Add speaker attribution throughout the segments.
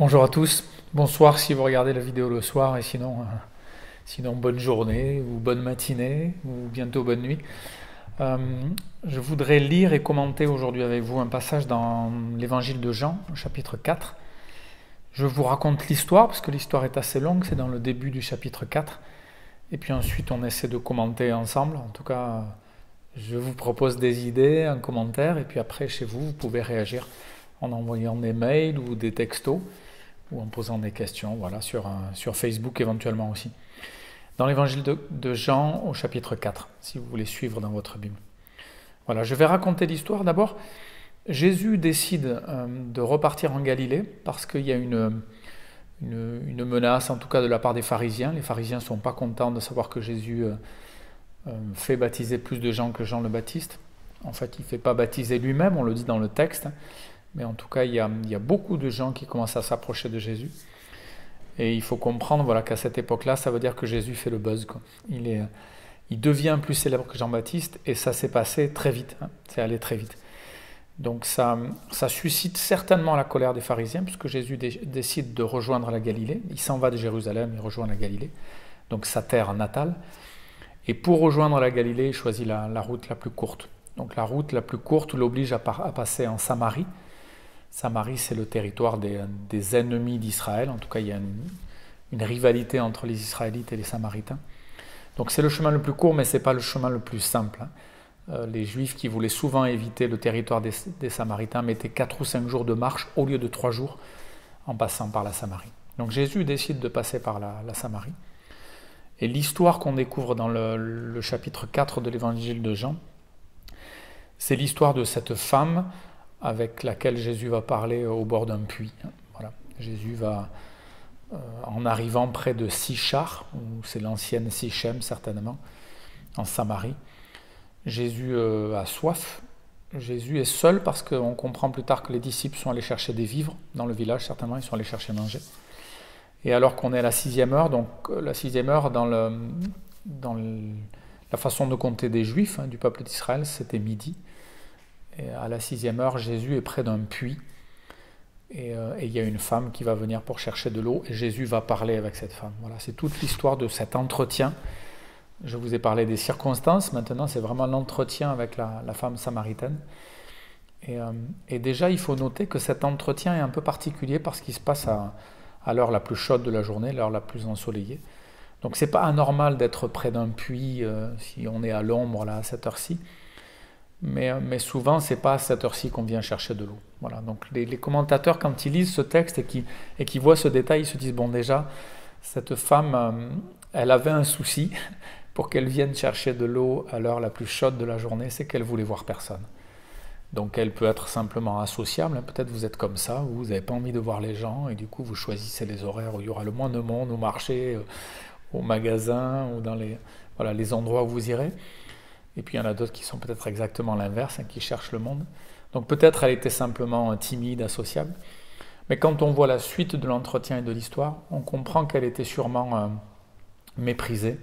Speaker 1: Bonjour à tous, bonsoir si vous regardez la vidéo le soir et sinon bonne journée ou bonne matinée ou bientôt bonne nuit. Euh, je voudrais lire et commenter aujourd'hui avec vous un passage dans l'évangile de Jean, au chapitre 4. Je vous raconte l'histoire parce que l'histoire est assez longue, c'est dans le début du chapitre 4. Et puis ensuite on essaie de commenter ensemble. En tout cas, je vous propose des idées, un commentaire et puis après chez vous, vous pouvez réagir en envoyant des mails ou des textos ou en posant des questions, voilà, sur Facebook éventuellement aussi. Dans l'évangile de Jean au chapitre 4, si vous voulez suivre dans votre Bible. Voilà, je vais raconter l'histoire. D'abord, Jésus décide de repartir en Galilée parce qu'il y a une menace, en tout cas de la part des pharisiens. Les pharisiens ne sont pas contents de savoir que Jésus fait baptiser plus de gens que Jean le Baptiste. En fait, il ne fait pas baptiser lui-même, on le dit dans le texte. Mais en tout cas, il y a beaucoup de gens qui commencent à s'approcher de Jésus. Et il faut comprendre voilà, qu'à cette époque-là, ça veut dire que Jésus fait le buzz, quoi. Il devient plus célèbre que Jean-Baptiste, et ça s'est passé très vite. C'est allé très vite. Donc ça suscite certainement la colère des pharisiens, puisque Jésus décide de rejoindre la Galilée. Il s'en va de Jérusalem, il rejoint la Galilée, donc sa terre natale. Et pour rejoindre la Galilée, il choisit la route la plus courte. Donc la route la plus courte l'oblige à passer en Samarie. Samarie, c'est le territoire des ennemis d'Israël. En tout cas, il y a une rivalité entre les Israélites et les Samaritains. Donc c'est le chemin le plus court, mais ce n'est pas le chemin le plus simple. Les Juifs qui voulaient souvent éviter le territoire des Samaritains mettaient 4 ou 5 jours de marche au lieu de 3 jours en passant par la Samarie. Donc Jésus décide de passer par la Samarie. Et l'histoire qu'on découvre dans le chapitre 4 de l'évangile de Jean, c'est l'histoire de cette femme avec laquelle Jésus va parler au bord d'un puits. Voilà. Jésus va, en arrivant près de Sichar, c'est l'ancienne Sichem certainement, en Samarie, Jésus a soif. Jésus est seul parce qu'on comprend plus tard que les disciples sont allés chercher des vivres dans le village, certainement, ils sont allés chercher à manger. Et alors qu'on est à la 6e heure, donc la 6e heure dans la façon de compter des Juifs, du peuple d'Israël, c'était midi. Et à la 6e heure, Jésus est près d'un puits et il y a une femme qui va venir pour chercher de l'eau et Jésus va parler avec cette femme. Voilà, c'est toute l'histoire de cet entretien. Je vous ai parlé des circonstances, maintenant c'est vraiment l'entretien avec la femme samaritaine. Et déjà, il faut noter que cet entretien est un peu particulier parce qu'il se passe à l'heure la plus chaude de la journée, l'heure la plus ensoleillée. Donc c'est pas anormal d'être près d'un puits si on est à l'ombre là, à cette heure-ci. Mais souvent, ce n'est pas à cette heure-ci qu'on vient chercher de l'eau. Voilà. Donc les commentateurs, quand ils lisent ce texte et qu'ils voient ce détail, ils se disent, bon déjà, cette femme, elle avait un souci pour qu'elle vienne chercher de l'eau à l'heure la plus chaude de la journée, c'est qu'elle voulait voir personne. Donc elle peut être simplement associable, peut-être vous êtes comme ça, vous n'avez pas envie de voir les gens, et du coup vous choisissez les horaires où il y aura le moins de monde, au marché, au magasin, ou dans les endroits où vous irez. Et puis il y en a d'autres qui sont peut-être exactement l'inverse, qui cherchent le monde. Donc peut-être elle était simplement timide, associable. Mais quand on voit la suite de l'entretien et de l'histoire, on comprend qu'elle était sûrement méprisée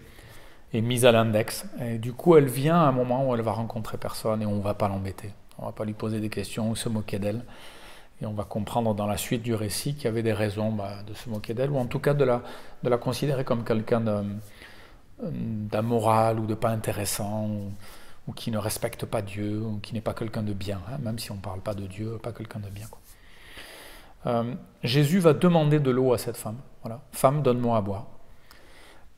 Speaker 1: et mise à l'index. Et du coup, elle vient à un moment où elle va rencontrer personne et on ne va pas l'embêter. On ne va pas lui poser des questions ou se moquer d'elle. Et on va comprendre dans la suite du récit qu'il y avait des raisons de se moquer d'elle, ou en tout cas de la considérer comme quelqu'un d'amoral ou de pas intéressant, ou qui ne respecte pas Dieu, ou qui n'est pas quelqu'un de bien, même si on ne parle pas de Dieu, pas quelqu'un de bien, quoi. Jésus va demander de l'eau à cette femme. Voilà. Femme, donne-moi à boire.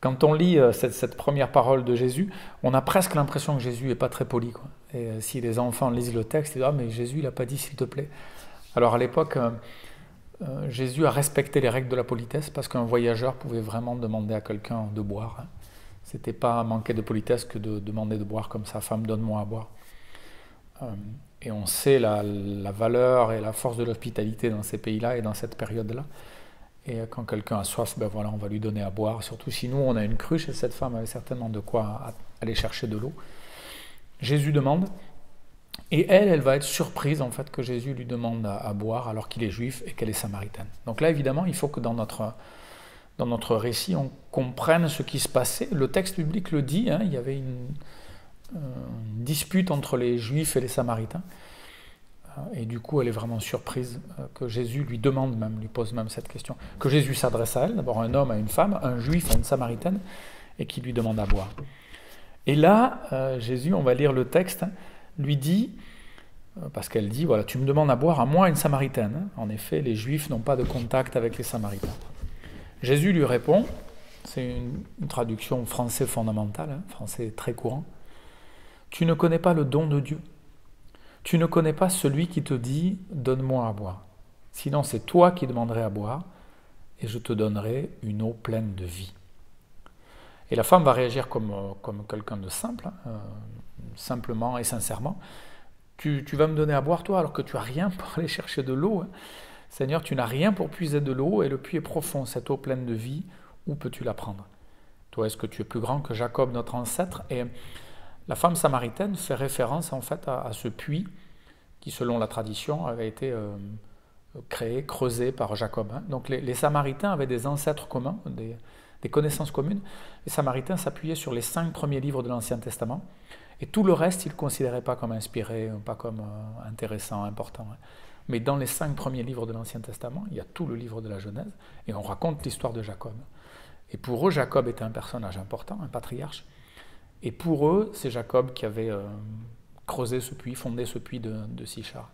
Speaker 1: Quand on lit cette première parole de Jésus, on a presque l'impression que Jésus n'est pas très poli, quoi. Et si les enfants lisent le texte, ils disent « Ah, mais Jésus, il n'a pas dit s'il te plaît ». Alors à l'époque, Jésus a respecté les règles de la politesse parce qu'un voyageur pouvait vraiment demander à quelqu'un de boire. C'était pas manquer de politesse que de demander de boire comme ça, femme, donne-moi à boire. Et on sait la valeur et la force de l'hospitalité dans ces pays-là et dans cette période-là. Et quand quelqu'un a soif, ben voilà, on va lui donner à boire. Surtout si nous, on a une cruche, et cette femme avait certainement de quoi aller chercher de l'eau. Jésus demande, et elle va être surprise en fait que Jésus lui demande à boire alors qu'il est juif et qu'elle est samaritaine. Donc là, évidemment, il faut que dans notre récit, on comprenne ce qui se passait. Le texte biblique le dit, il y avait une dispute entre les Juifs et les Samaritains. Et du coup, elle est vraiment surprise que Jésus lui pose même cette question. Que Jésus s'adresse à elle, d'abord un homme à une femme, un juif à une samaritaine, et qui lui demande à boire. Et là, Jésus, on va lire le texte, lui dit, parce qu'elle dit, voilà, tu me demandes à boire à moi, une samaritaine. En effet, les juifs n'ont pas de contact avec les samaritains. Jésus lui répond, c'est une traduction français fondamentale, français très courant, tu ne connais pas le don de Dieu. Tu ne connais pas celui qui te dit « donne-moi à boire ». Sinon, c'est toi qui demanderais à boire et je te donnerai une eau pleine de vie. Et la femme va réagir comme quelqu'un de simple, simplement et sincèrement. Tu vas me donner à boire, toi, alors que tu n'as rien pour aller chercher de l'eau. Seigneur, tu n'as rien pour puiser de l'eau et le puits est profond, cette eau pleine de vie, où peux-tu la prendre? Toi, est-ce que tu es plus grand que Jacob, notre ancêtre? Et la femme samaritaine fait référence en fait à ce puits qui, selon la tradition, avait été créé, creusé par Jacob. Donc les Samaritains avaient des ancêtres communs, des connaissances communes. Les Samaritains s'appuyaient sur les 5 premiers livres de l'Ancien Testament, et tout le reste, ils ne considéraient pas comme inspiré, pas comme intéressant, important. Mais dans les 5 premiers livres de l'Ancien Testament, il y a tout le livre de la Genèse, et on raconte l'histoire de Jacob. Et pour eux, Jacob était un personnage important, un patriarche. Et pour eux, c'est Jacob qui avait creusé ce puits, fondé ce puits de Sichar.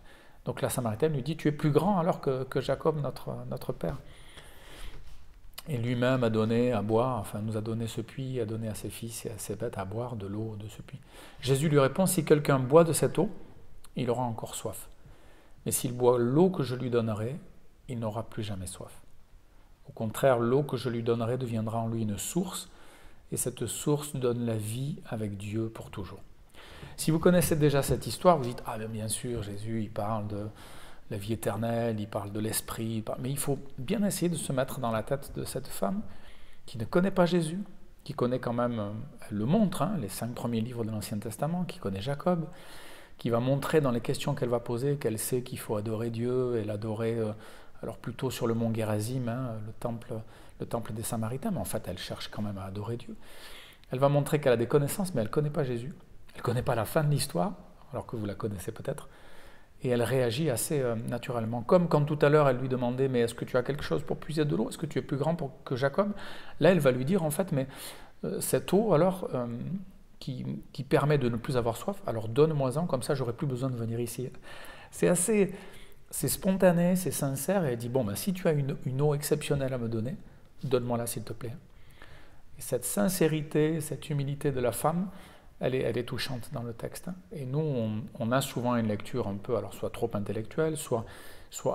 Speaker 1: Donc la Samaritaine lui dit, tu es plus grand alors que Jacob, notre père. Et lui-même a donné à boire, enfin nous a donné ce puits, a donné à ses fils et à ses bêtes à boire de l'eau de ce puits. Jésus lui répond, si quelqu'un boit de cette eau, il aura encore soif. Mais s'il boit l'eau que je lui donnerai, il n'aura plus jamais soif. Au contraire, l'eau que je lui donnerai deviendra en lui une source, et cette source donne la vie avec Dieu pour toujours. Si vous connaissez déjà cette histoire, vous dites « Ah bien sûr, Jésus, il parle de la vie éternelle, il parle de l'esprit. » Mais il faut bien essayer de se mettre dans la tête de cette femme qui ne connaît pas Jésus, qui connaît quand même, elle le montre, les 5 premiers livres de l'Ancien Testament, qui connaît Jacob, qui va montrer dans les questions qu'elle va poser qu'elle sait qu'il faut adorer Dieu et l'adorer alors plutôt sur le mont Gérazim, le temple des Samaritains, mais en fait elle cherche quand même à adorer Dieu. Elle va montrer qu'elle a des connaissances, mais elle ne connaît pas Jésus. Elle ne connaît pas la fin de l'histoire, alors que vous la connaissez peut-être. Et elle réagit assez naturellement. Comme quand tout à l'heure elle lui demandait, mais est-ce que tu as quelque chose pour puiser de l'eau? Est-ce que tu es plus grand que Jacob? Là elle va lui dire en fait, mais cette eau alors qui permet de ne plus avoir soif, alors donne-moi-en, comme ça j'aurai plus besoin de venir ici. C'est spontané, c'est sincère, et elle dit, bon, ben, si tu as une eau exceptionnelle à me donner, donne-moi-la s'il te plaît. Et cette sincérité, cette humilité de la femme, elle est touchante dans le texte. Et nous, on a souvent une lecture un peu, alors soit trop intellectuelle, soit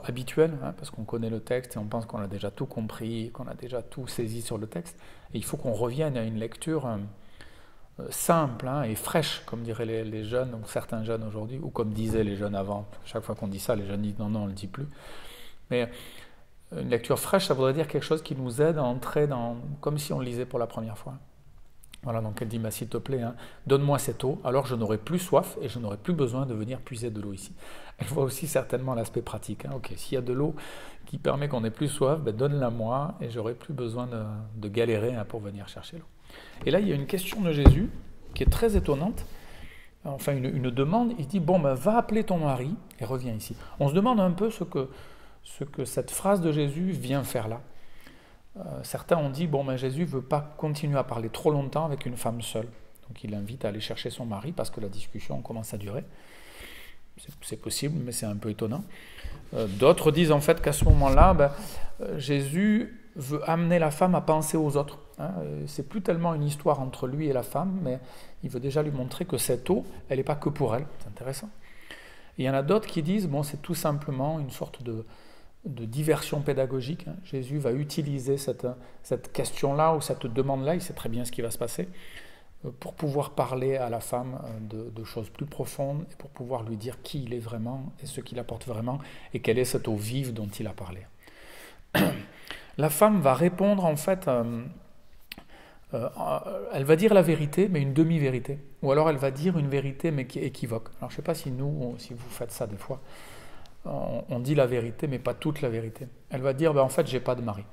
Speaker 1: habituelle, parce qu'on connaît le texte et on pense qu'on a déjà tout compris, qu'on a déjà tout saisi sur le texte. Et il faut qu'on revienne à une lecture simple et fraîche, comme diraient les jeunes, ou certains jeunes aujourd'hui, ou comme disaient les jeunes avant. Chaque fois qu'on dit ça, les jeunes disent non, on ne le dit plus. Mais une lecture fraîche, ça voudrait dire quelque chose qui nous aide à entrer dans, comme si on le lisait pour la première fois. Voilà, donc elle dit, s'il te plaît, donne-moi cette eau, alors je n'aurai plus soif et je n'aurai plus besoin de venir puiser de l'eau ici. Elle voit aussi certainement l'aspect pratique. Ok, s'il y a de l'eau qui permet qu'on n'ait plus soif, donne-la moi et j'aurai plus besoin de galérer pour venir chercher l'eau. Et là, il y a une question de Jésus qui est très étonnante, enfin une demande. Il dit, va appeler ton mari et reviens ici. On se demande un peu ce que cette phrase de Jésus vient faire là. Certains ont dit, Jésus ne veut pas continuer à parler trop longtemps avec une femme seule. Donc il l'invite à aller chercher son mari parce que la discussion commence à durer. C'est possible, mais c'est un peu étonnant. D'autres disent en fait qu'à ce moment-là, Jésus veut amener la femme à penser aux autres. C'est plus tellement une histoire entre lui et la femme, mais il veut déjà lui montrer que cette eau, elle n'est pas que pour elle. C'est intéressant. Et il y en a d'autres qui disent, c'est tout simplement une sorte de diversion pédagogique. Jésus va utiliser cette question-là ou cette demande-là, il sait très bien ce qui va se passer, pour pouvoir parler à la femme de choses plus profondes et pour pouvoir lui dire qui il est vraiment et ce qu'il apporte vraiment et quelle est cette eau vive dont il a parlé. La femme va répondre en fait, elle va dire la vérité mais une demi-vérité, ou alors elle va dire une vérité mais qui équivoque. Alors je ne sais pas si vous faites ça des fois, on dit la vérité mais pas toute la vérité. Elle va dire en fait j'ai pas de mari.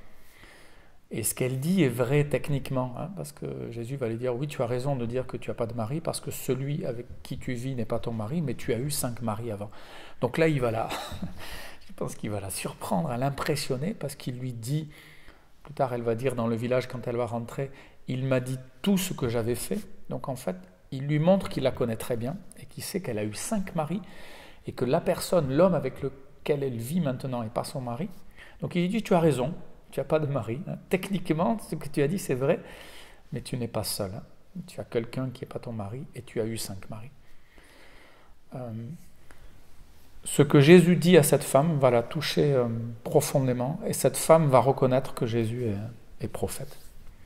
Speaker 1: Et ce qu'elle dit est vrai techniquement, hein, parce que Jésus va lui dire, oui, tu as raison de dire que tu n'as pas de mari, parce que celui avec qui tu vis n'est pas ton mari, mais tu as eu 5 maris avant. Donc là, je pense qu'il va la surprendre, à l'impressionner, parce qu'il lui dit, plus tard elle va dire dans le village quand elle va rentrer, il m'a dit tout ce que j'avais fait. Donc en fait, il lui montre qu'il la connaît très bien, et qu'il sait qu'elle a eu 5 maris, et que la personne, l'homme avec lequel elle vit maintenant n'est pas son mari. Donc il lui dit, tu as raison, tu n'as pas de mari. Hein. Techniquement, ce que tu as dit, c'est vrai, mais tu n'es pas seul. Hein. Tu as quelqu'un qui n'est pas ton mari et tu as eu 5 maris. Ce que Jésus dit à cette femme va la toucher profondément et cette femme va reconnaître que Jésus est prophète.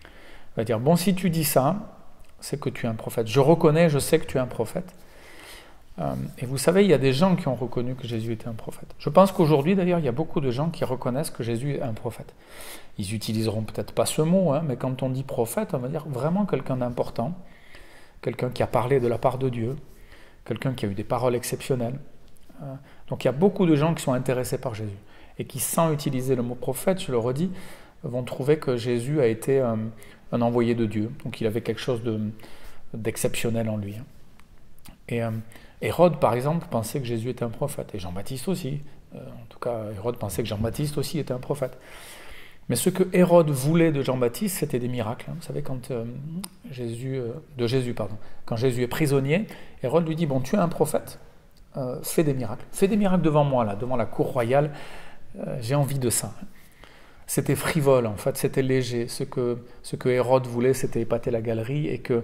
Speaker 1: Elle va dire, bon, si tu dis ça, c'est que tu es un prophète. Je reconnais, je sais que tu es un prophète. Et vous savez, il y a des gens qui ont reconnu que Jésus était un prophète. Je pense qu'aujourd'hui, d'ailleurs, il y a beaucoup de gens qui reconnaissent que Jésus est un prophète. Ils utiliseront peut-être pas ce mot, hein, mais quand on dit prophète, on va dire vraiment quelqu'un d'important, quelqu'un qui a parlé de la part de Dieu, quelqu'un qui a eu des paroles exceptionnelles. Donc il y a beaucoup de gens qui sont intéressés par Jésus et qui, sans utiliser le mot prophète, je le redis, vont trouver que Jésus a été un envoyé de Dieu. Donc il avait quelque chose d'exceptionnel en lui. Et Hérode, par exemple, pensait que Jésus était un prophète, et Jean-Baptiste aussi. En tout cas, Hérode pensait que Jean-Baptiste aussi était un prophète. Mais ce que Hérode voulait de Jean-Baptiste, c'était des miracles. Vous savez, quand Jésus est prisonnier, Hérode lui dit, bon, tu es un prophète, fais des miracles. Fais des miracles devant moi, là, devant la cour royale, j'ai envie de ça. C'était frivole, en fait, c'était léger. Ce que Hérode voulait, c'était épater la galerie et qu'il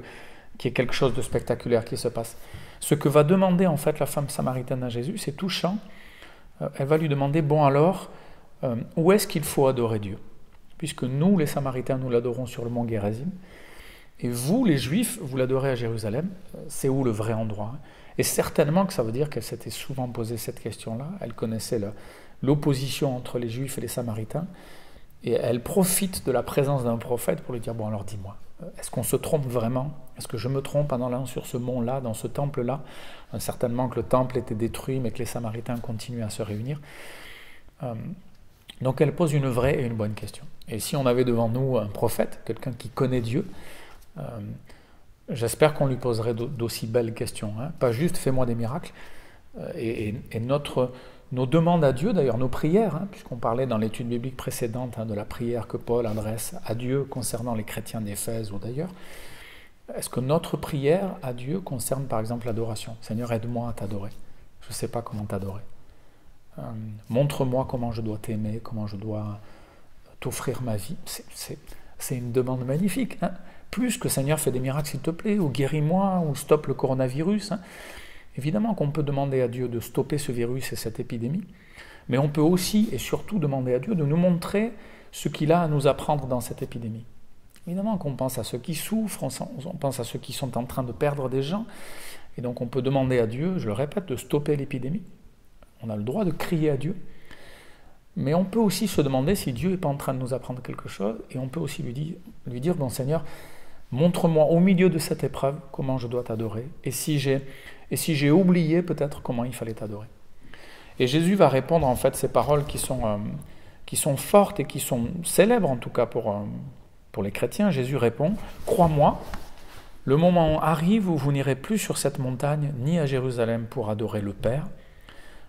Speaker 1: y ait quelque chose de spectaculaire qui se passe. Ce que va demander en fait la femme samaritaine à Jésus, c'est touchant. Elle va lui demander, bon alors, où est-ce qu'il faut adorer Dieu? Puisque nous, les Samaritains, nous l'adorons sur le mont Gérazim, et vous, les Juifs, vous l'adorez à Jérusalem, c'est où le vrai endroit? Et certainement que ça veut dire qu'elle s'était souvent posé cette question-là, elle connaissait l'opposition entre les Juifs et les Samaritains, et elle profite de la présence d'un prophète pour lui dire, bon alors dis-moi, est-ce qu'on se trompe vraiment? Est-ce que je me trompe en allant sur ce mont-là, dans ce temple-là? Certainement que le temple était détruit, mais que les Samaritains continuent à se réunir. Donc elle pose une vraie et une bonne question. Et si on avait devant nous un prophète, quelqu'un qui connaît Dieu, j'espère qu'on lui poserait d'aussi belles questions. Hein. Pas juste « fais-moi des miracles ». Et nos demandes à Dieu, d'ailleurs nos prières, hein, puisqu'on parlait dans l'étude biblique précédente de la prière que Paul adresse à Dieu concernant les chrétiens d'Éphèse ou d'ailleurs, est-ce que notre prière à Dieu concerne par exemple l'adoration? Seigneur, aide-moi à t'adorer. Je ne sais pas comment t'adorer. Montre-moi comment je dois t'aimer, comment je dois t'offrir ma vie. C'est une demande magnifique. Hein. Plus que Seigneur, fais des miracles s'il te plaît, ou guéris-moi, ou stoppe le coronavirus. Hein. Évidemment qu'on peut demander à Dieu de stopper ce virus et cette épidémie, mais on peut aussi et surtout demander à Dieu de nous montrer ce qu'il a à nous apprendre dans cette épidémie. Évidemment qu'on pense à ceux qui souffrent, on pense à ceux qui sont en train de perdre des gens, et donc on peut demander à Dieu, je le répète, de stopper l'épidémie. On a le droit de crier à Dieu, mais on peut aussi se demander si Dieu n'est pas en train de nous apprendre quelque chose, et on peut aussi lui dire, bon Seigneur, montre-moi au milieu de cette épreuve comment je dois t'adorer, et si j'ai oublié peut-être comment il fallait t'adorer. Et Jésus va répondre en fait ces paroles qui sont fortes et qui sont célèbres en tout cas pour les chrétiens. Jésus répond, crois-moi, le moment arrive où vous n'irez plus sur cette montagne ni à Jérusalem pour adorer le Père.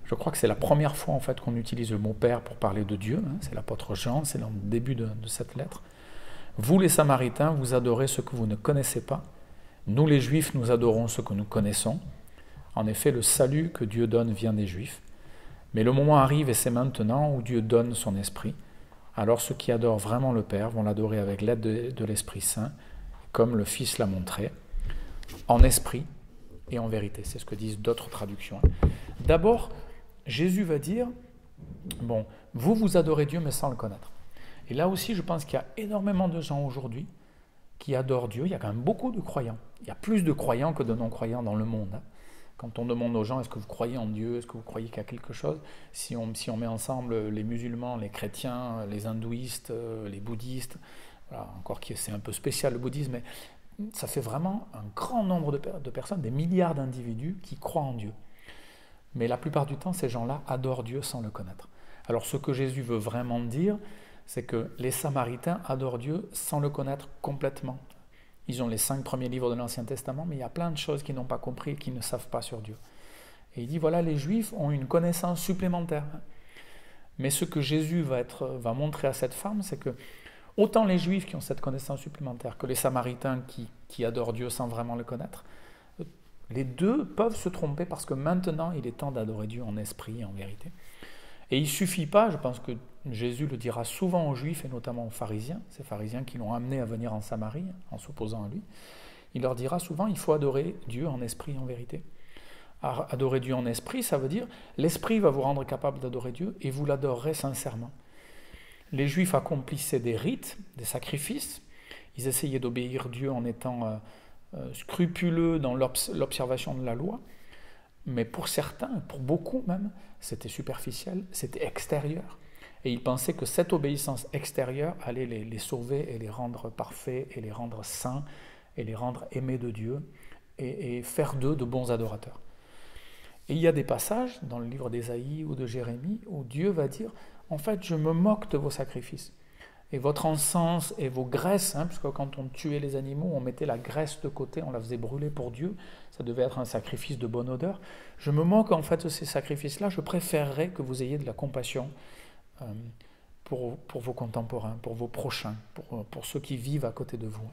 Speaker 1: Je crois que c'est la première fois en fait qu'on utilise le mot Père pour parler de Dieu. Hein, c'est l'apôtre Jean, c'est dans le début de cette lettre. Vous les Samaritains, vous adorez ce que vous ne connaissez pas. Nous les Juifs, nous adorons ce que nous connaissons. En effet, le salut que Dieu donne vient des Juifs. Mais le moment arrive, et c'est maintenant, où Dieu donne son Esprit. Alors ceux qui adorent vraiment le Père vont l'adorer avec l'aide de l'Esprit Saint, comme le Fils l'a montré, en esprit et en vérité. C'est ce que disent d'autres traductions. D'abord, Jésus va dire, bon, vous adorez Dieu, mais sans le connaître. Et là aussi, je pense qu'il y a énormément de gens aujourd'hui qui adorent Dieu. Il y a quand même beaucoup de croyants. Il y a plus de croyants que de non-croyants dans le monde. Hein. Quand on demande aux gens, est-ce que vous croyez en Dieu? Est-ce que vous croyez qu'il y a quelque chose? Si on met ensemble les musulmans, les chrétiens, les hindouistes, les bouddhistes, voilà, encore que c'est un peu spécial le bouddhisme, mais ça fait vraiment un grand nombre de personnes, des milliards d'individus qui croient en Dieu. Mais la plupart du temps, ces gens-là adorent Dieu sans le connaître. Alors ce que Jésus veut vraiment dire, c'est que les Samaritains adorent Dieu sans le connaître complètement. Ils ont les 5 premiers livres de l'Ancien Testament, mais il y a plein de choses qu'ils n'ont pas compris et qu'ils ne savent pas sur Dieu. Et il dit, voilà, les Juifs ont une connaissance supplémentaire. Mais ce que Jésus va montrer à cette femme, c'est que autant les Juifs qui ont cette connaissance supplémentaire que les Samaritains qui adorent Dieu sans vraiment le connaître, les deux peuvent se tromper parce que maintenant, il est temps d'adorer Dieu en esprit et en vérité. Et il ne suffit pas, je pense que Jésus le dira souvent aux Juifs et notamment aux pharisiens, ces pharisiens qui l'ont amené à venir en Samarie en s'opposant à lui, il leur dira souvent, il faut adorer Dieu en esprit et en vérité. Adorer Dieu en esprit, ça veut dire l'esprit va vous rendre capable d'adorer Dieu et vous l'adorerez sincèrement. Les Juifs accomplissaient des rites, des sacrifices, ils essayaient d'obéir Dieu en étant scrupuleux dans l'observation de la loi, mais pour certains, pour beaucoup même, c'était superficiel, c'était extérieur. Et ils pensaient que cette obéissance extérieure allait les sauver et les rendre parfaits, et les rendre saints, et les rendre aimés de Dieu, et faire d'eux de bons adorateurs. Et il y a des passages dans le livre d'Ésaïe ou de Jérémie où Dieu va dire « En fait, je me moque de vos sacrifices. Et votre encens et vos graisses, puisque quand on tuait les animaux, on mettait la graisse de côté, on la faisait brûler pour Dieu, ça devait être un sacrifice de bonne odeur. Je me moque en fait de ces sacrifices-là, je préférerais que vous ayez de la compassion pour vos contemporains, pour vos prochains, pour ceux qui vivent à côté de vous. »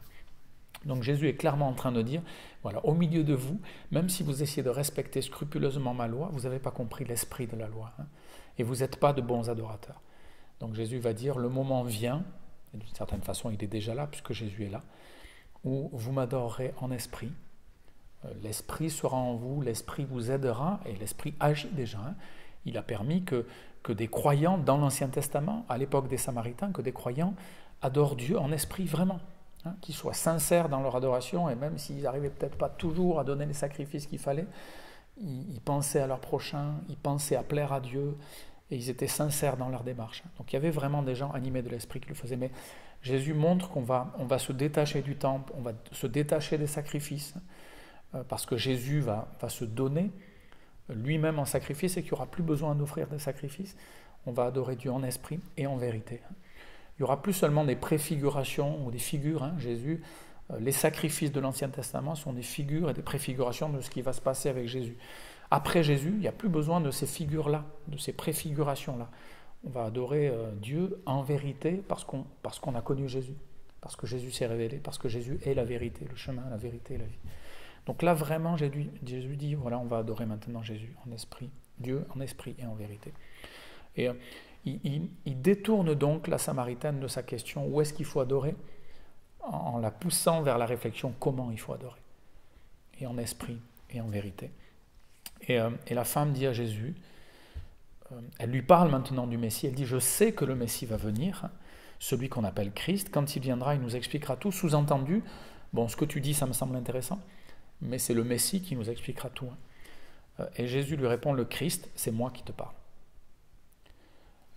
Speaker 1: Donc Jésus est clairement en train de dire, voilà, au milieu de vous, même si vous essayez de respecter scrupuleusement ma loi, vous n'avez pas compris l'esprit de la loi, et vous n'êtes pas de bons adorateurs. Donc Jésus va dire, le moment vient, et d'une certaine façon il est déjà là, puisque Jésus est là, où vous m'adorerez en esprit, l'esprit sera en vous, l'esprit vous aidera, et l'esprit agit déjà. Il a permis que des croyants dans l'Ancien Testament, à l'époque des Samaritains, que des croyants adorent Dieu en esprit vraiment. Qu'ils soient sincères dans leur adoration, et même s'ils n'arrivaient peut-être pas toujours à donner les sacrifices qu'il fallait, ils pensaient à leur prochain, ils pensaient à plaire à Dieu, et ils étaient sincères dans leur démarche. Donc il y avait vraiment des gens animés de l'esprit qui le faisaient. Mais Jésus montre qu'on va se détacher du temple, on va se détacher des sacrifices, parce que Jésus va se donner lui-même en sacrifice, et qu'il n'y aura plus besoin d'offrir des sacrifices. On va adorer Dieu en esprit et en vérité. Il n'y aura plus seulement des préfigurations ou des figures. Jésus, les sacrifices de l'Ancien Testament sont des figures et des préfigurations de ce qui va se passer avec Jésus. Après Jésus, il n'y a plus besoin de ces figures-là, de ces préfigurations-là. On va adorer Dieu en vérité parce qu'on a connu Jésus, parce que Jésus s'est révélé, parce que Jésus est la vérité, le chemin, la vérité et la vie. Donc là, vraiment, Jésus dit, voilà, on va adorer maintenant Jésus en esprit, Dieu en esprit et en vérité. Et il détourne donc la Samaritaine de sa question, où est-ce qu'il faut adorer, en la poussant vers la réflexion, comment il faut adorer, et en esprit et en vérité. Et la femme dit à Jésus, elle lui parle maintenant du Messie, elle dit, je sais que le Messie va venir, celui qu'on appelle Christ, quand il viendra, il nous expliquera tout, sous-entendu, bon, ce que tu dis, ça me semble intéressant, mais c'est le Messie qui nous expliquera tout. Et Jésus lui répond, le Christ, c'est moi qui te parle.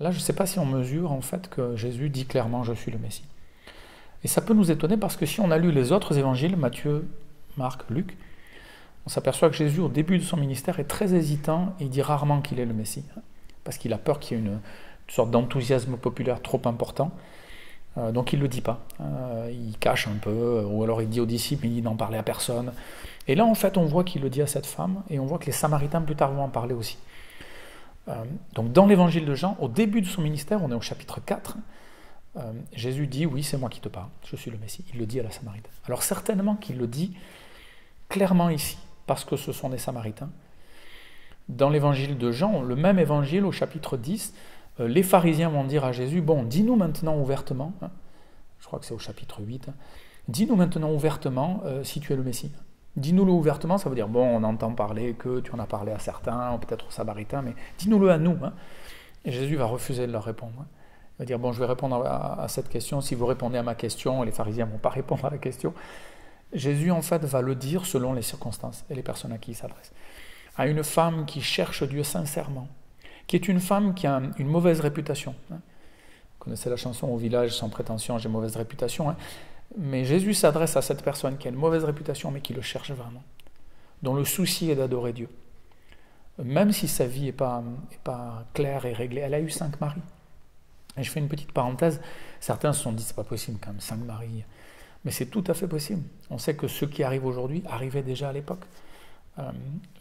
Speaker 1: Là, je ne sais pas si on mesure en fait que Jésus dit clairement « je suis le Messie ». Et ça peut nous étonner parce que si on a lu les autres évangiles, Matthieu, Marc, Luc, on s'aperçoit que Jésus, au début de son ministère, est très hésitant et il dit rarement qu'il est le Messie, parce qu'il a peur qu'il y ait une sorte d'enthousiasme populaire trop important, donc il ne le dit pas. Il cache un peu, ou alors il dit aux disciples, il n'en parlait à personne. Et là, en fait, on voit qu'il le dit à cette femme, et on voit que les Samaritains plus tard vont en parler aussi. Donc dans l'évangile de Jean, au début de son ministère, on est au chapitre 4, Jésus dit « oui, c'est moi qui te parle, je suis le Messie ». Il le dit à la Samaritaine. Alors certainement qu'il le dit clairement ici, parce que ce sont des Samaritains. Dans l'évangile de Jean, le même évangile au chapitre 10, les pharisiens vont dire à Jésus « bon, dis-nous maintenant ouvertement », je crois que c'est au chapitre 8, dis-nous maintenant ouvertement si tu es le Messie ». Dis-nous-le ouvertement, ça veut dire, bon, on entend parler que tu en as parlé à certains, peut-être aux Samaritains, mais dis-nous-le à nous. Et Jésus va refuser de leur répondre. Il va dire, bon, je vais répondre à cette question, si vous répondez à ma question, les pharisiens ne vont pas répondre à la question. Jésus, en fait, va le dire selon les circonstances et les personnes à qui il s'adresse. À une femme qui cherche Dieu sincèrement, qui est une femme qui a une mauvaise réputation. Vous connaissez la chanson « Au village, sans prétention, j'ai mauvaise réputation ». Mais Jésus s'adresse à cette personne qui a une mauvaise réputation, mais qui le cherche vraiment, dont le souci est d'adorer Dieu. Même si sa vie n'est pas claire et réglée, elle a eu 5 maris. Et je fais une petite parenthèse, certains se sont dit, c'est pas possible quand même, 5 maris. Mais c'est tout à fait possible. On sait que ceux qui arrivent aujourd'hui arrivaient déjà à l'époque.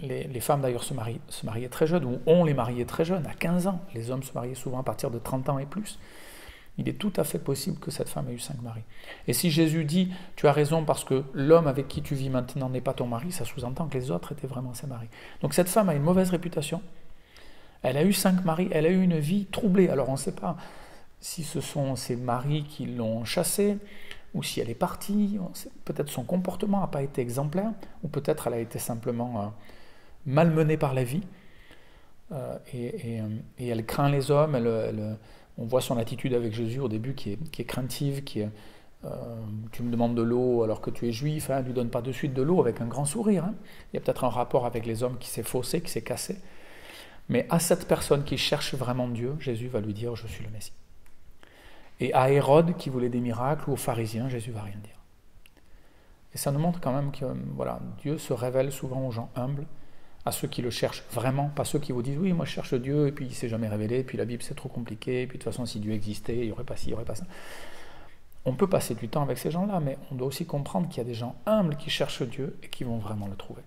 Speaker 1: Les femmes d'ailleurs se mariaient très jeunes, ou on les mariait très jeunes, à 15 ans. Les hommes se mariaient souvent à partir de 30 ans et plus. Il est tout à fait possible que cette femme ait eu 5 maris. Et si Jésus dit, tu as raison parce que l'homme avec qui tu vis maintenant n'est pas ton mari, ça sous-entend que les autres étaient vraiment ses maris. Donc cette femme a une mauvaise réputation. Elle a eu 5 maris, elle a eu une vie troublée. Alors on ne sait pas si ce sont ses maris qui l'ont chassée, ou si elle est partie, peut-être son comportement n'a pas été exemplaire, ou peut-être elle a été simplement malmenée par la vie, et elle craint les hommes, on voit son attitude avec Jésus au début qui est craintive, tu me demandes de l'eau alors que tu es juif, ne lui donne pas de suite de l'eau avec un grand sourire. Il y a peut-être un rapport avec les hommes qui s'est faussé, qui s'est cassé. Mais à cette personne qui cherche vraiment Dieu, Jésus va lui dire « Je suis le Messie ». Et à Hérode qui voulait des miracles, ou aux pharisiens, Jésus ne va rien dire. Et ça nous montre quand même que Dieu se révèle souvent aux gens humbles, à ceux qui le cherchent vraiment, pas ceux qui vous disent « Oui, moi je cherche Dieu, et puis il ne s'est jamais révélé, et puis la Bible c'est trop compliqué, et puis de toute façon si Dieu existait, il n'y aurait pas ci, il n'y aurait pas ça. » On peut passer du temps avec ces gens-là, mais on doit aussi comprendre qu'il y a des gens humbles qui cherchent Dieu et qui vont vraiment le trouver.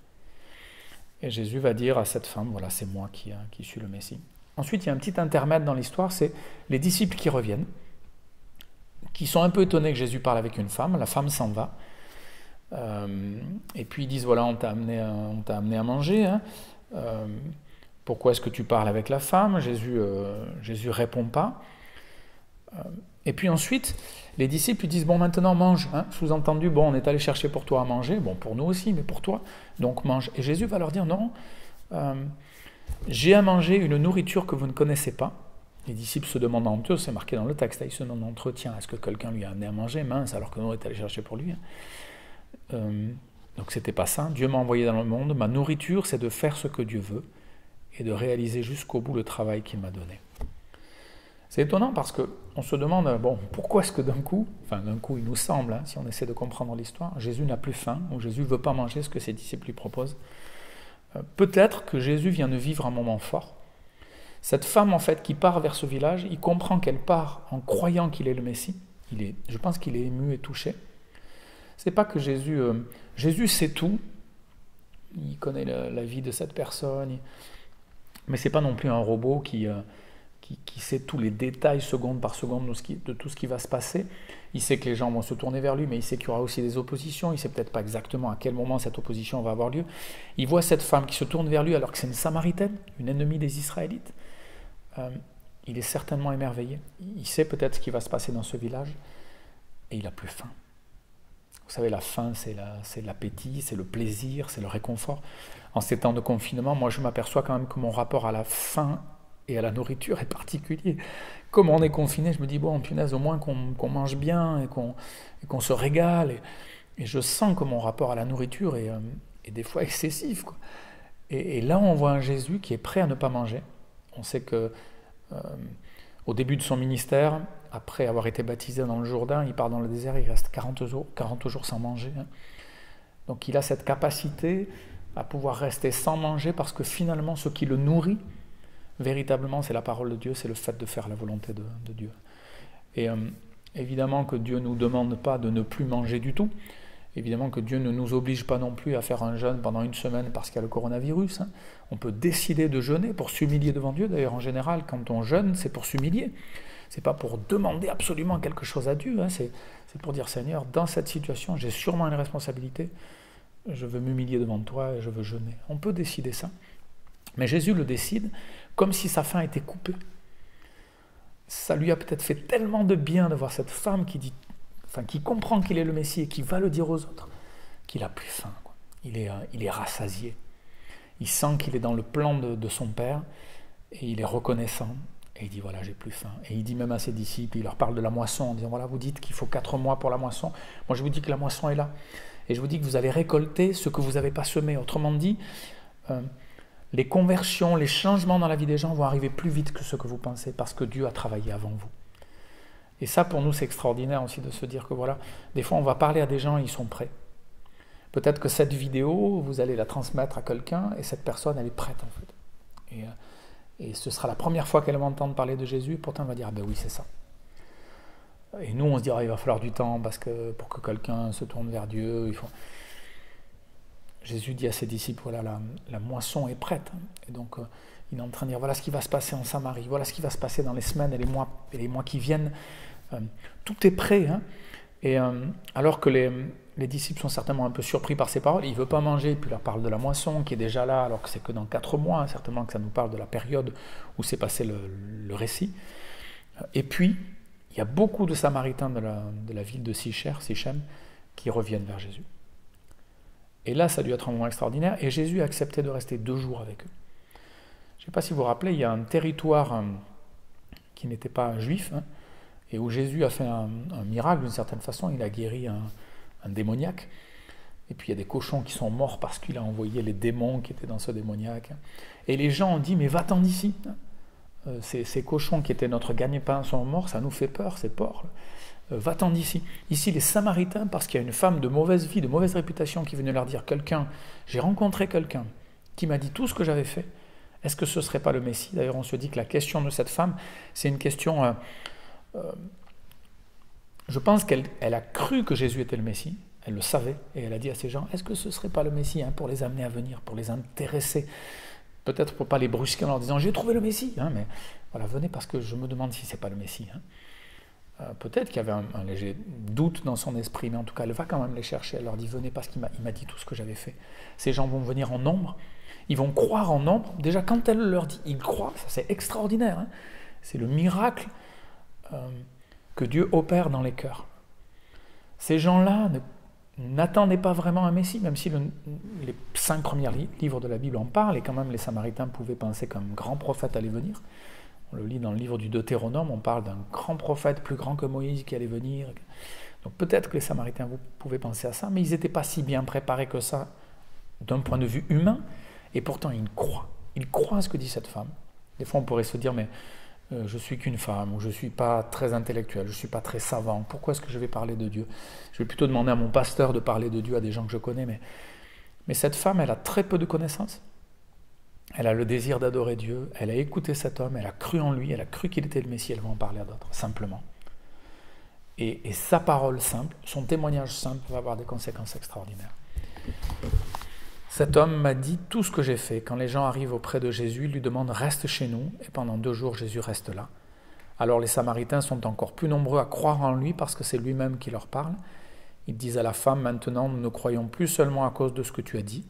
Speaker 1: Et Jésus va dire à cette femme « Voilà, c'est moi qui suis le Messie. » Ensuite, il y a un petit intermède dans l'histoire, c'est les disciples qui reviennent, qui sont un peu étonnés que Jésus parle avec une femme. La femme s'en va. Et puis ils disent, voilà, on t'a amené à manger. Pourquoi est-ce que tu parles avec la femme ? Jésus répond pas. Et puis ensuite, les disciples disent, bon, maintenant mange. Sous-entendu, bon, on est allé chercher pour toi à manger. Bon, pour nous aussi, mais pour toi. Donc mange. Et Jésus va leur dire, non, j'ai à manger une nourriture que vous ne connaissez pas. Les disciples se demandent entre eux, c'est marqué dans le texte, ils se demandent entre eux, tiens, est-ce que quelqu'un lui a amené à manger, mince, alors que nous on est allé chercher pour lui. Donc c'était pas ça. Dieu m'a envoyé dans le monde, ma nourriture c'est de faire ce que Dieu veut et de réaliser jusqu'au bout le travail qu'il m'a donné. C'est étonnant parce qu'on se demande, bon, pourquoi est-ce que d'un coup, il nous semble, si on essaie de comprendre l'histoire, Jésus n'a plus faim, ou Jésus ne veut pas manger ce que ses disciples lui proposent. Peut-être que Jésus vient de vivre un moment fort. Cette femme, en fait, qui part vers ce village, il comprend qu'elle part en croyant qu'il est le Messie. Je pense qu'il est ému et touché. C'est pas que Jésus sait tout. Il connaît la vie de cette personne. Mais c'est pas non plus un robot qui sait tous les détails, seconde par seconde, de tout ce qui va se passer. Il sait que les gens vont se tourner vers lui, mais il sait qu'il y aura aussi des oppositions. Il sait peut-être pas exactement à quel moment cette opposition va avoir lieu. Il voit cette femme qui se tourne vers lui alors que c'est une Samaritaine, une ennemie des Israélites. Il est certainement émerveillé. Il sait peut-être ce qui va se passer dans ce village et il n'a plus faim. Vous savez, la faim, c'est l'appétit, c'est le plaisir, c'est le réconfort. En ces temps de confinement, moi je m'aperçois quand même que mon rapport à la faim et à la nourriture est particulier. Comme on est confiné, je me dis, bon, punaise, au moins qu'on mange bien et qu'on se régale. Et je sens que mon rapport à la nourriture est des fois excessif, quoi. Et là, on voit un Jésus qui est prêt à ne pas manger. On sait que au début de son ministère, après avoir été baptisé dans le Jourdain, il part dans le désert, il reste 40 jours sans manger. Donc il a cette capacité à pouvoir rester sans manger parce que finalement, ce qui le nourrit, véritablement, c'est la parole de Dieu, c'est le fait de faire la volonté de Dieu. Et évidemment que Dieu ne nous demande pas de ne plus manger du tout. Évidemment que Dieu ne nous oblige pas non plus à faire un jeûne pendant une semaine parce qu'il y a le coronavirus. On peut décider de jeûner pour s'humilier devant Dieu. D'ailleurs, en général, quand on jeûne, c'est pour s'humilier. C'est pas pour demander absolument quelque chose à Dieu. C'est pour dire, Seigneur, dans cette situation, j'ai sûrement une responsabilité. Je veux m'humilier devant toi et je veux jeûner. On peut décider ça. Mais Jésus le décide comme si sa faim était coupée. Ça lui a peut-être fait tellement de bien de voir cette femme qui comprend qu'il est le Messie et qui va le dire aux autres, qu'il n'a plus faim. Il est rassasié. Il sent qu'il est dans le plan de son Père et il est reconnaissant. Et il dit, voilà, j'ai plus faim. Et il dit même à ses disciples, il leur parle de la moisson en disant, voilà, vous dites qu'il faut 4 mois pour la moisson. Moi, je vous dis que la moisson est là. Et je vous dis que vous allez récolter ce que vous n'avez pas semé. Autrement dit, les conversions, les changements dans la vie des gens vont arriver plus vite que ce que vous pensez parce que Dieu a travaillé avant vous. Et ça, pour nous, c'est extraordinaire aussi de se dire que voilà, des fois, on va parler à des gens et ils sont prêts. Peut-être que cette vidéo, vous allez la transmettre à quelqu'un et cette personne, elle est prête en fait. Et ce sera la première fois qu'elle va entendre parler de Jésus, et pourtant elle va dire, ah ben oui, c'est ça. Et nous, on se dira, il va falloir du temps, parce que pour que quelqu'un se tourne vers Dieu, il faut... Jésus dit à ses disciples, voilà, la moisson est prête. Et donc, il est en train de dire, voilà ce qui va se passer en Samarie, voilà ce qui va se passer dans les semaines et les mois qui viennent. Tout est prêt. Hein. Et alors que les disciples sont certainement un peu surpris par ces paroles, il ne veut pas manger, puis il leur parle de la moisson qui est déjà là, alors que c'est que dans 4 mois, hein, certainement que ça nous parle de la période où s'est passé le récit. Et puis, il y a beaucoup de Samaritains de la ville de Sichem, qui reviennent vers Jésus. Et là, ça a dû être un moment extraordinaire, et Jésus a accepté de rester 2 jours avec eux. Je ne sais pas si vous vous rappelez, il y a un territoire qui n'était pas juif, hein, et où Jésus a fait un miracle d'une certaine façon, il a guéri un démoniaque, et puis il y a des cochons qui sont morts parce qu'il a envoyé les démons qui étaient dans ce démoniaque. Et les gens ont dit, mais va-t'en d'ici. Ces cochons qui étaient notre gagne-pain sont morts, ça nous fait peur, ces porcs. Va-t'en d'ici. Ici, les Samaritains, parce qu'il y a une femme de mauvaise vie, de mauvaise réputation qui venait leur dire, j'ai rencontré quelqu'un qui m'a dit tout ce que j'avais fait, est-ce que ce ne serait pas le Messie? D'ailleurs, on se dit que la question de cette femme, c'est une question... je pense qu'elle a cru que Jésus était le Messie, elle le savait, et elle a dit à ces gens, est-ce que ce ne serait pas le Messie, hein, pour les amener à venir, pour les intéresser, peut-être pour ne pas les brusquer en leur disant, j'ai trouvé le Messie, hein, mais voilà, venez parce que je me demande si ce n'est pas le Messie. Hein. Peut-être qu'il y avait un léger doute dans son esprit, mais en tout cas, elle va quand même les chercher. Elle leur dit, venez parce qu'il m'a dit tout ce que j'avais fait. Ces gens vont venir en nombre, ils vont croire en nombre. Déjà, quand elle leur dit, ils croient, ça c'est extraordinaire. Hein. C'est le miracle que Dieu opère dans les cœurs. Ces gens-là n'attendaient pas vraiment un Messie, même si les 5 premiers livres de la Bible en parlent, et quand même les Samaritains pouvaient penser qu'un grand prophète allait venir. On le lit dans le livre du Deutéronome, on parle d'un grand prophète plus grand que Moïse qui allait venir. Donc peut-être que les Samaritains, vous pouvez penser à ça, mais ils n'étaient pas si bien préparés que ça d'un point de vue humain, et pourtant ils croient. Ils croient à ce que dit cette femme. Des fois on pourrait se dire, mais je suis qu'une femme, ou je ne suis pas très intellectuel, je ne suis pas très savant, pourquoi est-ce que je vais parler de Dieu? Je vais plutôt demander à mon pasteur de parler de Dieu à des gens que je connais, mais cette femme, elle a très peu de connaissances. Elle a le désir d'adorer Dieu, elle a écouté cet homme, elle a cru en lui, elle a cru qu'il était le Messie, elle va en parler à d'autres, simplement. Et sa parole simple, son témoignage simple va avoir des conséquences extraordinaires. Cet homme m'a dit tout ce que j'ai fait. Quand les gens arrivent auprès de Jésus, ils lui demandent « reste chez nous » et pendant 2 jours, Jésus reste là. Alors les Samaritains sont encore plus nombreux à croire en lui parce que c'est lui-même qui leur parle. Ils disent à la femme « maintenant, nous ne croyons plus seulement à cause de ce que tu as dit,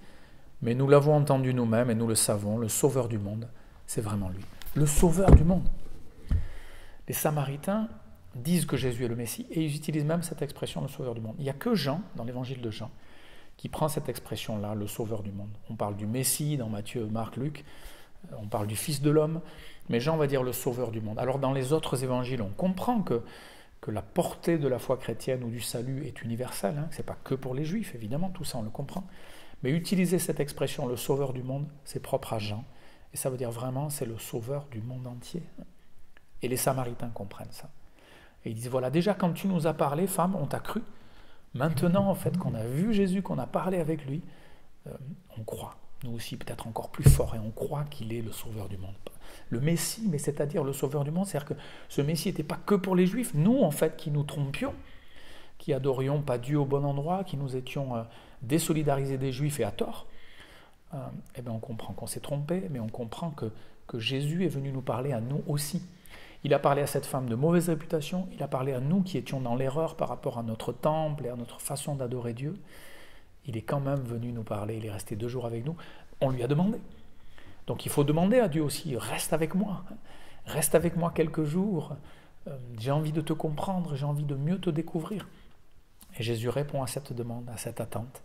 Speaker 1: mais nous l'avons entendu nous-mêmes et nous le savons, le Sauveur du monde, c'est vraiment lui. Le Sauveur du monde. Les Samaritains disent que Jésus est le Messie et ils utilisent même cette expression, le Sauveur du monde. Il n'y a que Jean, dans l'évangile de Jean, qui prend cette expression-là, le Sauveur du monde. On parle du Messie dans Matthieu, Marc, Luc, on parle du Fils de l'homme, mais Jean va dire le Sauveur du monde. Alors dans les autres évangiles, on comprend que la portée de la foi chrétienne ou du salut est universelle, hein, ce n'est pas que pour les Juifs, évidemment, tout ça on le comprend. Mais utiliser cette expression, le Sauveur du monde, c'est propre à Jean. Et ça veut dire vraiment, c'est le Sauveur du monde entier. Et les Samaritains comprennent ça. Et ils disent, voilà, déjà quand tu nous as parlé, femme, on t'a cru. Maintenant, en fait, qu'on a vu Jésus, qu'on a parlé avec lui, on croit. Nous aussi, peut-être encore plus fort, et on croit qu'il est le Sauveur du monde. Le Messie, mais c'est-à-dire le Sauveur du monde, c'est-à-dire que ce Messie n'était pas que pour les Juifs. Nous, en fait, qui nous trompions, qui adorions pas Dieu au bon endroit, qui nous étions désolidarisés des Juifs et à tort, eh bien on comprend qu'on s'est trompé, mais on comprend que Jésus est venu nous parler à nous aussi. Il a parlé à cette femme de mauvaise réputation, il a parlé à nous qui étions dans l'erreur par rapport à notre temple et à notre façon d'adorer Dieu. Il est quand même venu nous parler, il est resté 2 jours avec nous, on lui a demandé. Donc il faut demander à Dieu aussi, reste avec moi quelques jours, j'ai envie de te comprendre, j'ai envie de mieux te découvrir. Et Jésus répond à cette demande, à cette attente,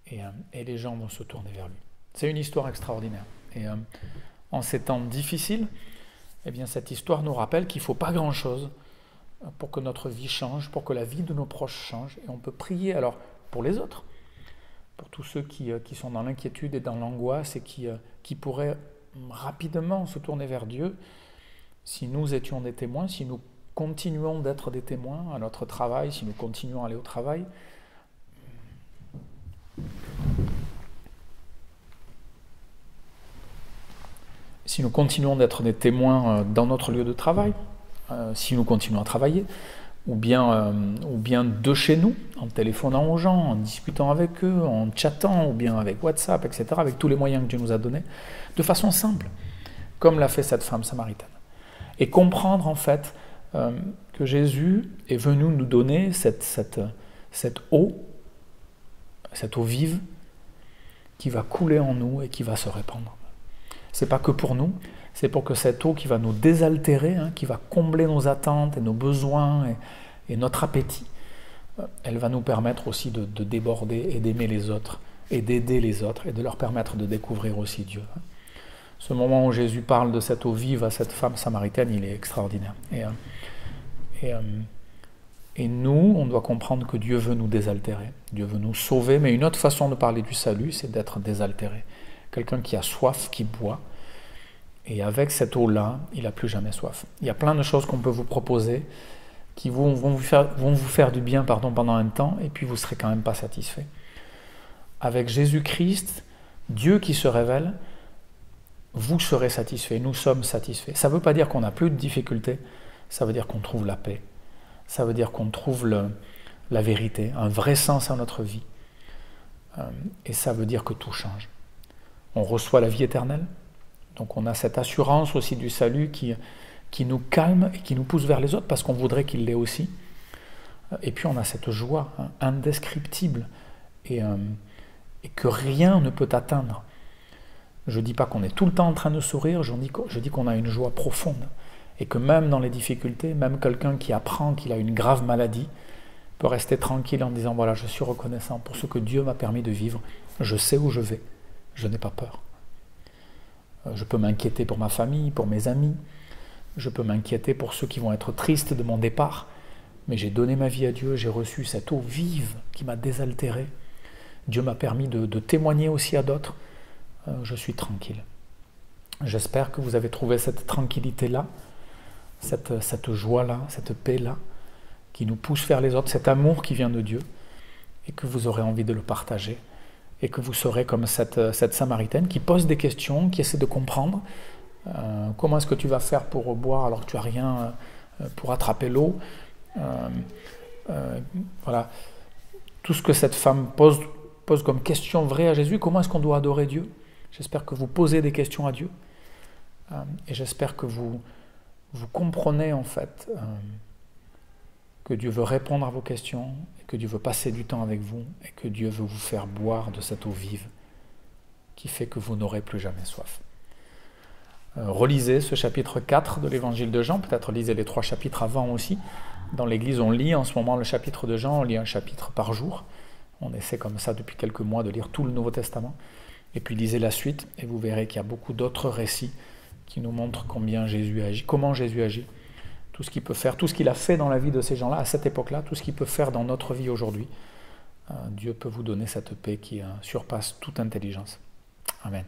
Speaker 1: et les gens vont se tourner vers lui. C'est une histoire extraordinaire. Et en ces temps difficiles, eh bien, cette histoire nous rappelle qu'il ne faut pas grand-chose pour que notre vie change, pour que la vie de nos proches change. Et on peut prier alors pour les autres, pour tous ceux qui sont dans l'inquiétude et dans l'angoisse et qui pourraient rapidement se tourner vers Dieu si nous étions des témoins, si nous continuons d'être des témoins à notre travail, si nous continuons à aller au travail. si nous continuons d'être des témoins dans notre lieu de travail, si nous continuons à travailler, ou bien de chez nous, en téléphonant aux gens, en discutant avec eux, en chattant, ou bien avec WhatsApp, etc., avec tous les moyens que Dieu nous a donnés, de façon simple, comme l'a fait cette femme samaritaine. Et comprendre en fait que Jésus est venu nous donner cette eau vive qui va couler en nous et qui va se répandre. C'est pas que pour nous, c'est pour que cette eau qui va nous désaltérer, qui va combler nos attentes et nos besoins et notre appétit, elle va nous permettre aussi de déborder et d'aimer les autres et d'aider les autres et de leur permettre de découvrir aussi Dieu. Ce moment où Jésus parle de cette eau vive à cette femme samaritaine, il est extraordinaire. Et nous, on doit comprendre que Dieu veut nous désaltérer, Dieu veut nous sauver, mais une autre façon de parler du salut, c'est d'être désaltéré. Quelqu'un qui a soif, qui boit, et avec cette eau-là, il n'a plus jamais soif. Il y a plein de choses qu'on peut vous proposer qui vont vous faire du bien pendant un temps, et puis vous ne serez quand même pas satisfait. Avec Jésus-Christ, Dieu qui se révèle, vous serez satisfait, nous sommes satisfaits. Ça ne veut pas dire qu'on n'a plus de difficultés, ça veut dire qu'on trouve la paix. Ça veut dire qu'on trouve la vérité, un vrai sens à notre vie. Et ça veut dire que tout change. On reçoit la vie éternelle, donc on a cette assurance aussi du salut qui nous calme et qui nous pousse vers les autres parce qu'on voudrait qu'il l'ait aussi. Et puis on a cette joie indescriptible et que rien ne peut atteindre. Je ne dis pas qu'on est tout le temps en train de sourire, je dis qu'on a une joie profonde. Et que même dans les difficultés, même quelqu'un qui apprend qu'il a une grave maladie peut rester tranquille en disant « Voilà, je suis reconnaissant pour ce que Dieu m'a permis de vivre. Je sais où je vais. Je n'ai pas peur. Je peux m'inquiéter pour ma famille, pour mes amis. Je peux m'inquiéter pour ceux qui vont être tristes de mon départ. Mais j'ai donné ma vie à Dieu, j'ai reçu cette eau vive qui m'a désaltéré. Dieu m'a permis de témoigner aussi à d'autres. Je suis tranquille. » J'espère que vous avez trouvé cette tranquillité-là, cette joie-là, cette paix-là, qui nous pousse vers les autres, cet amour qui vient de Dieu, et que vous aurez envie de le partager, et que vous serez comme cette Samaritaine qui pose des questions, qui essaie de comprendre comment est-ce que tu vas faire pour boire alors que tu n'as rien pour attraper l'eau. Voilà. Tout ce que cette femme pose comme question vraie à Jésus, comment est-ce qu'on doit adorer Dieu? J'espère que vous posez des questions à Dieu, et j'espère que vous comprenez en fait que Dieu veut répondre à vos questions, et que Dieu veut passer du temps avec vous, et que Dieu veut vous faire boire de cette eau vive qui fait que vous n'aurez plus jamais soif. Relisez ce chapitre 4 de l'évangile de Jean, peut-être lisez les 3 chapitres avant aussi. Dans l'église, on lit en ce moment le chapitre de Jean, on lit un chapitre par jour. On essaie comme ça depuis quelques mois de lire tout le Nouveau Testament. Et puis lisez la suite, et vous verrez qu'il y a beaucoup d'autres récits qui nous montre combien Jésus agit, comment Jésus agit, tout ce qu'il peut faire, tout ce qu'il a fait dans la vie de ces gens-là, à cette époque-là, tout ce qu'il peut faire dans notre vie aujourd'hui. Dieu peut vous donner cette paix qui surpasse toute intelligence. Amen.